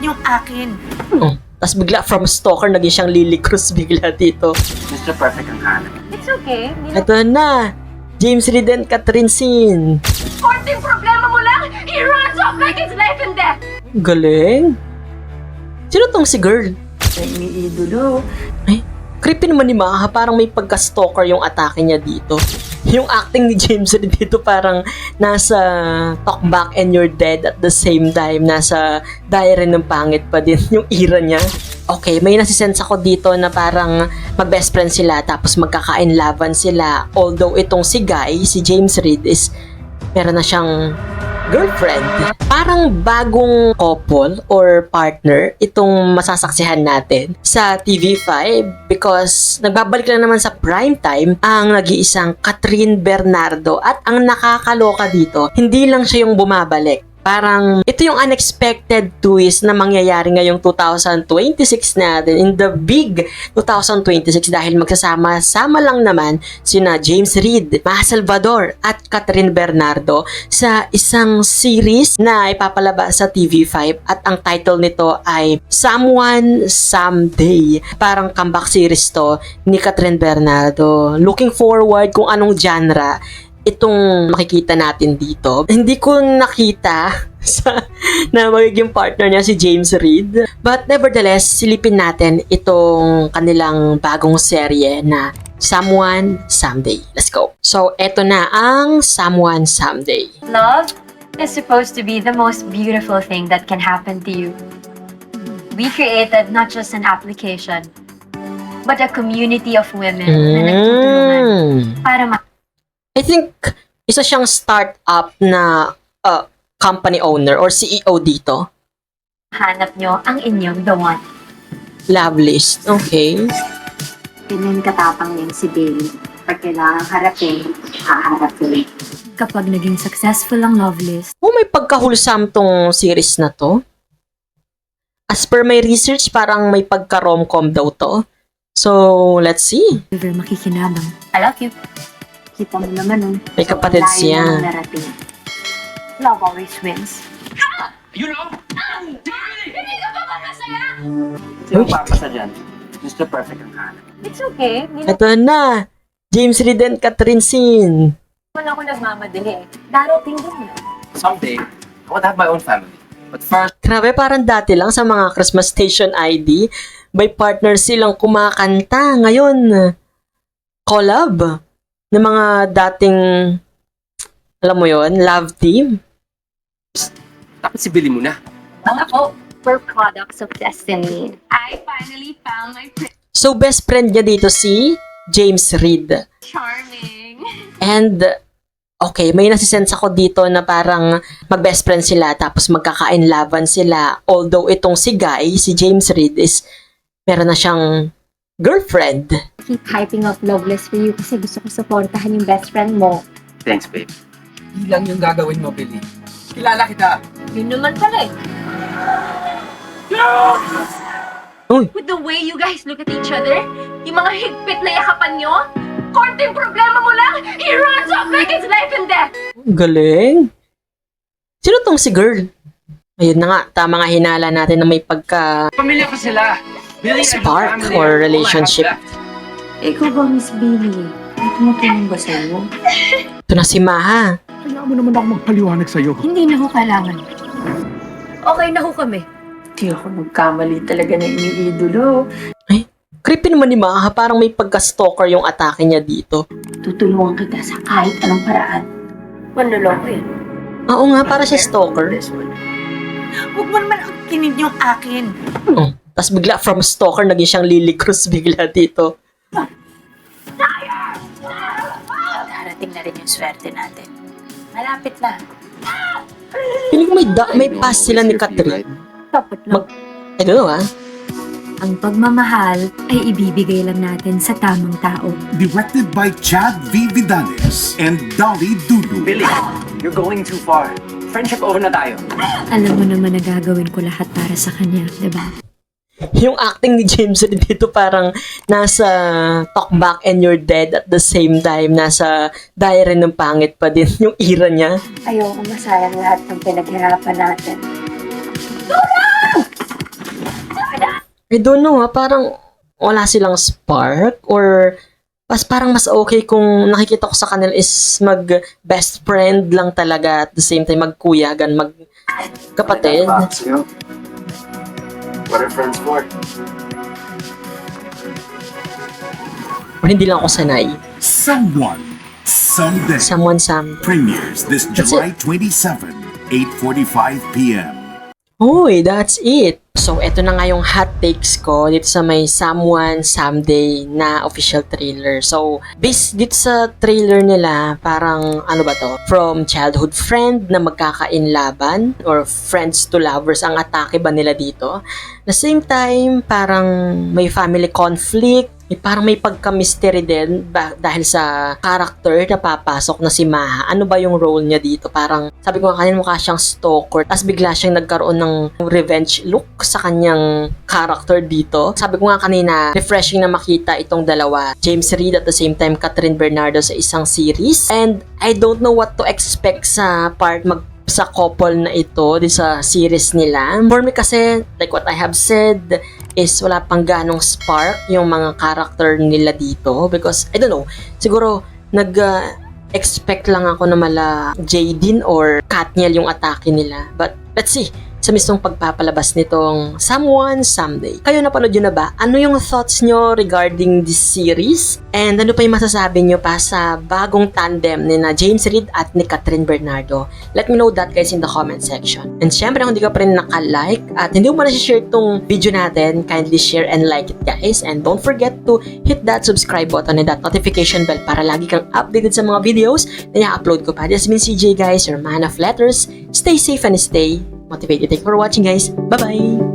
yung akin. Oh. Tapos bigla from stalker, naging siyang Lily Cruz bigla dito. Mr. Perfect ang hanap. It's okay. Ito na! James Reid and Catherine Sin. Konting problema mo lang, he runs off like it's life and death. Galing. Sino tong si girl? Ay, iniidolo. Ay, creepy naman ni Maha. Parang may pagka-stalker yung atake niya dito. Yung acting ni James Reid dito parang nasa talk back and you're dead at the same time. Nasa diary ng pangit pa din yung ira niya. Okay, may nasisense ako dito na parang mag-best friend sila tapos magkakain-laban sila. Although itong si Guy, si James Reid is meron na siyang girlfriend. Parang bagong couple or partner itong masasaksihan natin sa TV5 because nagbabalik lang naman sa prime time ang nag-iisang Catherine Bernardo at ang nakakaloka dito, hindi lang siya yung bumabalik. Parang ito yung unexpected twist na mangyayari ngayong 2026 natin in the big 2026 dahil magsasama-sama lang naman sina James Reid, Maha Salvador at Catherine Bernardo sa isang series na ipapalabas sa TV5 at ang title nito ay Someone Someday. Parang comeback series to ni Catherine Bernardo. Looking forward kung anong genre itong makikita natin dito. Hindi ko nakita na magiging partner niya si James Reid. But nevertheless, silipin natin itong kanilang bagong serye na Someone Someday. Let's go. So, eto na ang Someone Someday. Love is supposed to be the most beautiful thing that can happen to you. We created not just an application, but a community of women na nagtutulungan para I think isa siyang startup na company owner or CEO dito. mahanap nyo ang inyong the one. Love list. Okay. Ganyan katapang din si Bailey. Pag kailangan harapin, haharapin. Kapag naging successful ang love list, Oh, may pagkahulsam tong series na to. As per my research, parang may pagka-romcom daw to. So, let's see. never makikinabang. I love you. Kita mo naman May kapatid siya. Love always wins. You know? Hindi ka ba makasaya? Sino papasa dyan? Mr. Perfect ang hanap. It's okay. Hindi Ito na. James Reid and Catherine Sin. naman ako nagmamadali eh. Darating din eh. Someday, I want to have my own family. But first, Grabe, parang dati lang sa mga Christmas Station ID, may partner silang kumakanta. Ngayon, collab ng mga dating, alam mo yon, love team. dapat si Billy muna. Ako, We're products of destiny. I finally found my prince So, best friend niya dito si James Reid. charming. And, okay, may nasisense ako dito na parang mag-best friend sila tapos magkakain-laban sila. Although itong si Guy, si James Reid is meron na siyang girlfriend. Keep hyping up Loveless for you kasi gusto ko supportahan yung best friend mo. Thanks, babe. Ilang yung gagawin mo, Billy. Kilala kita. Yun naman pala eh. Uy, With the way you guys look at each other, yung mga higpit na yakapan nyo, konting problema mo lang, he runs off like it's life and death. galing. Sino tong si girl? Ayun na nga, tama nga hinala natin na may pagka Pamilya ko sila. Billy, I have a spark family. or All I have relationship. left. Ikaw ba, Miss Bailey? May tumutulong ba sa'yo? Ito na si Maha. Kaya mo naman ako magpaliwanag sa'yo. Hindi na ho kailangan. Okay na ho kami. Di ako nagkamali talaga na iniidolo. Creepy naman ni Maha, parang may pagka-stalker yung atake niya dito. Tutulungan kita sa kahit anong paraan. Manloloko yan. Oo nga, para siya stalker. Huwag mo naman akinin yung akin. Oh. Tapos bigla from stalker, naging siyang Lily Cruz bigla dito. Darating na rin yung swerte natin. Malapit na. Piling ko may pass sila ni Catherine. Dapat lang. I don't know ah. Ang pagmamahal ay ibibigay lang natin sa tamang tao. Directed by Chad V. Vidanes and Dolly Dudu. Billy, you're going too far. Friendship over na tayo. Alam mo naman na gagawin ko lahat para sa kanya, di ba? Yung acting ni James Reid dito parang nasa talk back and you're dead at the same time. Nasa diary ng pangit pa din yung ira niya. Ayoko masayang lahat ng pinaghirapan natin. I don't know parang wala silang spark or parang mas okay kung nakikita ko sa kanila is mag best friend lang talaga at the same time magkuyagan, magkapatid. What are friends for? Or hindi lang ako sanay. Someone, Someday Someone some. premieres this That's July 27, 8:45 p.m. Uy, that's it. So, eto na nga yung hot takes ko dito sa may Someone Someday na official trailer. So, based dito sa trailer nila, parang ano ba to? From childhood friend na magkakainlaban or friends to lovers ang atake ba nila dito? The same time, parang may family conflict, parang may pagka-mystery din dahil sa character na papasok na si Maha. Ano ba yung role niya dito? Parang sabi ko nga kanina mukha siyang stalker tapos bigla siyang nagkaroon ng revenge look sa kanyang character dito. Sabi ko nga kanina, refreshing na makita itong dalawa. James Reid at the same time Catherine Bernardo sa isang series. And I don't know what to expect sa part sa couple na ito di sa series nila. For me kasi, like what I have said, is wala pang ganong spark yung mga character nila dito because, I don't know, siguro expect lang ako na mala Jaden or Katniel yung atake nila. But, let's see sa mismong pagpapalabas nitong Someone Someday. Kayo napanood yun na ba? Ano yung thoughts nyo regarding this series? And ano pa yung masasabi nyo pa sa bagong tandem ni na James Reid at ni Catherine Bernardo? Let me know that guys in the comment section. And syempre kung hindi ka pa rin naka-like at hindi mo pa na-share tong video natin, kindly share and like it guys. And don't forget to hit that subscribe button and that notification bell para lagi kang updated sa mga videos na i-upload ko pa. This has been CJ guys, your man of letters. Stay safe and stay motivated. Thank you for watching guys. Bye-bye!